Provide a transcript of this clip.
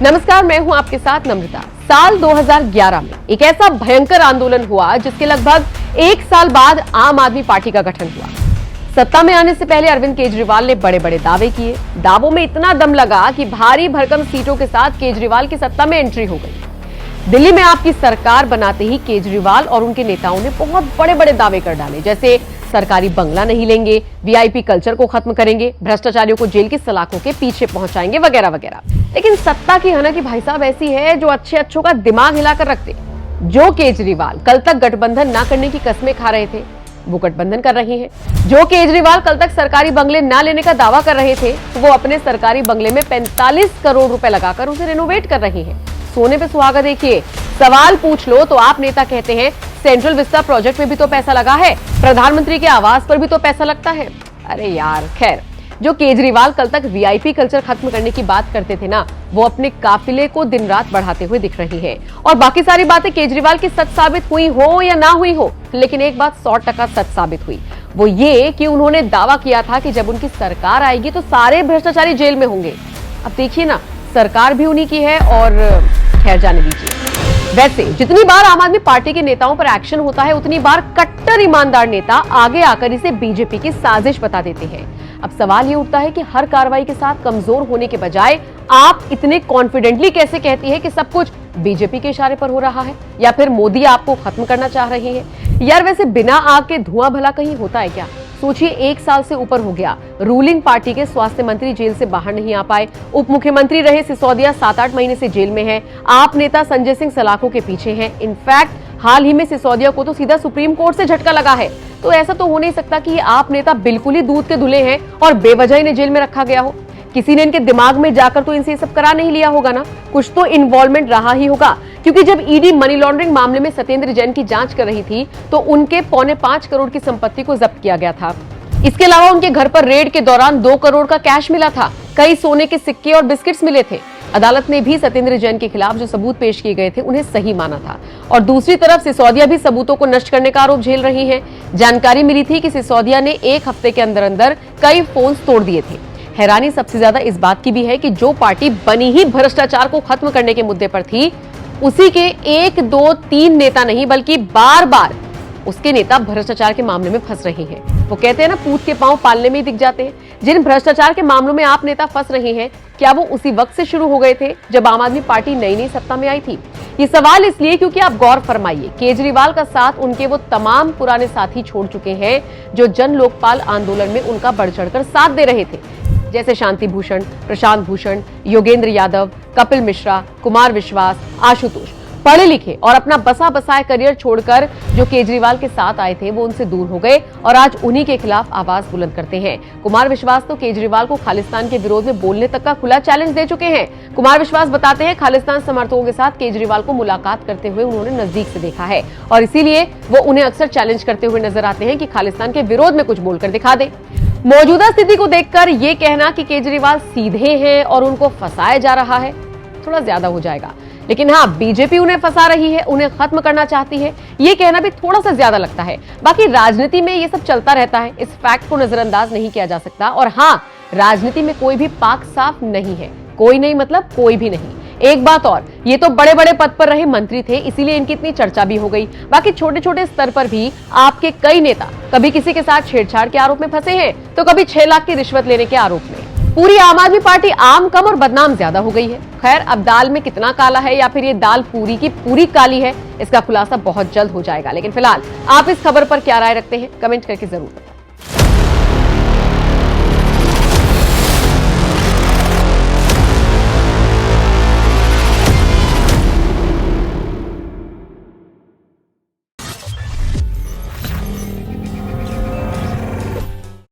नमस्कार, मैं हूं आपके साथ नम्रता। साल 2011 में एक ऐसा भयंकर आंदोलन हुआ जिसके लगभग एक साल बाद आम आदमी पार्टी का गठन हुआ। सत्ता में आने से पहले अरविंद केजरीवाल ने बड़े बड़े दावे किए। दावों में इतना दम लगा कि भारी भरकम सीटों के साथ केजरीवाल की सत्ता में एंट्री हो गई। दिल्ली में आपकी सरकार बनाते ही केजरीवाल और उनके नेताओं ने बहुत बड़े बड़े दावे कर डाले, जैसे सरकारी बंगला नहीं लेंगे, वीआईपी कल्चर को खत्म करेंगे, भ्रष्टाचारियों को जेल की सलाखों के पीछे पहुंचाएंगे, वगैरह वगैरह। लेकिन सत्ता की हना की भाई साहब ऐसी है जो अच्छों का दिमाग हिलाकर रखते। जो केजरीवाल कल तक गठबंधन ना करने की कस्में खा रहे थे, वो गठबंधन कर रही हैं। जो केजरीवाल कल तक सरकारी बंगले ना लेने का दावा कर रहे थे, वो अपने सरकारी बंगले में 45 करोड़ रुपए लगाकर उसे रिनोवेट कर रही हैं। सोने पे सुहागा देखिए। सवाल पूछ लो तो आप नेता कहते हैं सेंट्रल विस्टा प्रोजेक्ट में भी तो पैसा लगा है, प्रधानमंत्री के आवास पर भी तो पैसा लगता है। अरे यार, खैर, जो केजरीवाल कल तक वीआईपी कल्चर खत्म करने की बात करते थे ना, वो अपने काफिले को दिन रात बढ़ाते हुए दिख रही है। और बाकी सारी बातें केजरीवाल की सच साबित हुई हो या ना हुई हो, लेकिन एक बात 100% सच साबित हुई, वो ये कि उन्होंने दावा किया था कि जब उनकी सरकार आएगी तो सारे भ्रष्टाचारी जेल में होंगे। अब देखिए ना, सरकार भी उन्हीं की है और खैर जाने दीजिए। वैसे जितनी बार आम आदमी पार्टी के नेताओं पर एक्शन होता है, उतनी बार कट्टर ईमानदार नेता आगे आकर इसे बीजेपी की साजिश बता देते हैं। अब सवाल ये उठता है कि हर कार्रवाई के साथ कमजोर होने के बजाय आप इतने कॉन्फिडेंटली कैसे कहती है कि सब कुछ बीजेपी के इशारे पर हो रहा है, या फिर मोदी आपको खत्म करना चाह रही है? यार, वैसे बिना आग के धुआं भला कहीं होता है क्या? सोचिए, एक साल से ऊपर हो गया, रूलिंग पार्टी के स्वास्थ्य मंत्री जेल से बाहर नहीं आ पाए, उप मुख्यमंत्री रहे सिसोदिया 7-8 महीने से जेल में है, आप नेता संजय सिंह सलाखों के पीछे हैं। इनफैक्ट हाल ही में सिसोदिया को तो सीधा सुप्रीम कोर्ट से झटका लगा है। तो ऐसा तो हो नहीं सकता कि आप नेता बिल्कुल ही दूध के धुले हैं और बेवजह इन्हें जेल में रखा गया हो। किसी ने इनके दिमाग में जाकर तो इनसे ये सब करा नहीं लिया होगा ना, कुछ तो इन्वॉल्वमेंट रहा ही होगा। क्योंकि जब ईडी मनी लॉन्ड्रिंग मामले में सत्येंद्र जैन की जांच कर रही थी तो उनके 4.25 करोड़ की संपत्ति को जब्त किया गया था। इसके अलावा उनके घर पर रेड के दौरान 2 करोड़ का कैश मिला था, कई सोने के सिक्के और बिस्किट्स मिले थे। अदालत ने भी सत्येंद्र जैन के खिलाफ जो सबूत पेश किए गए थे उन्हें सही माना था। और दूसरी तरफ सिसोदिया भी सबूतों को नष्ट करने का आरोप झेल रही है। जानकारी मिली थी कि सिसोदिया ने एक हफ्ते के अंदर अंदर कई फोन तोड़ दिए थे। हैरानी सबसे ज्यादा इस बात की भी है कि जो पार्टी बनी ही भ्रष्टाचार को खत्म करने के मुद्दे पर थी, उसी के 1, 2, 3 नेता नहीं बल्कि बार बार उसके नेता भ्रष्टाचार के मामले में फंस रहे हैं। वो कहते हैं ना, पूत के पांव पालने में ही दिख जाते हैं। जिन भ्रष्टाचार के मामलों में आप नेता फंस रहे हैं, क्या वो उसी वक्त से शुरू हो गए थे जब आम आदमी पार्टी नई नई सत्ता में आई थी? ये सवाल इसलिए क्योंकि आप गौर फरमाइए, केजरीवाल का साथ उनके वो तमाम पुराने साथी छोड़ चुके हैं जो जन लोकपाल आंदोलन में उनका बढ़ चढ़कर साथ दे रहे थे, जैसे शांति भूषण, प्रशांत भूषण, योगेंद्र यादव, कपिल मिश्रा, कुमार विश्वास, आशुतोष। पढ़े लिखे और अपना बसा बसाए करियर छोड़कर जो केजरीवाल के साथ आए थे, वो उनसे दूर हो गए और आज उन्हीं के खिलाफ आवाज बुलंद करते हैं। कुमार विश्वास तो केजरीवाल को खालिस्तान के विरोध में बोलने तक का खुला चैलेंज दे चुके हैं। कुमार विश्वास बताते हैं, खालिस्तान समर्थकों के साथ केजरीवाल को मुलाकात करते हुए उन्होंने नजदीक से देखा है और इसीलिए वो उन्हें अक्सर चैलेंज करते हुए नजर आते हैं कि खालिस्तान के विरोध में कुछ बोलकर दिखा दे। मौजूदा स्थिति को देखकर ये कहना कि केजरीवाल सीधे हैं और उनको फंसाया जा रहा है, थोड़ा ज्यादा हो जाएगा। लेकिन हाँ, बीजेपी उन्हें फंसा रही है, उन्हें खत्म करना चाहती है, ये कहना भी थोड़ा सा ज्यादा लगता है। बाकी राजनीति में ये सब चलता रहता है, इस फैक्ट को नजरअंदाज नहीं किया जा सकता। और हाँ, राजनीति में कोई भी पाक साफ नहीं है। कोई नहीं मतलब कोई भी नहीं। एक बात और, ये तो बड़े बड़े पद पर रहे मंत्री थे, इसीलिए इनकी इतनी चर्चा भी हो गई। बाकी छोटे छोटे स्तर पर भी आपके कई नेता कभी किसी के साथ छेड़छाड़ के आरोप में फंसे हैं, तो कभी 6 लाख की रिश्वत लेने के आरोप में। पूरी आम आदमी पार्टी आम कम और बदनाम ज्यादा हो गई है। खैर, अब दाल में कितना काला है या फिर ये दाल पूरी की पूरी काली है, इसका खुलासा बहुत जल्द हो जाएगा। लेकिन फिलहाल आप इस खबर पर क्या राय रखते हैं, कमेंट करके जरूर बताएं।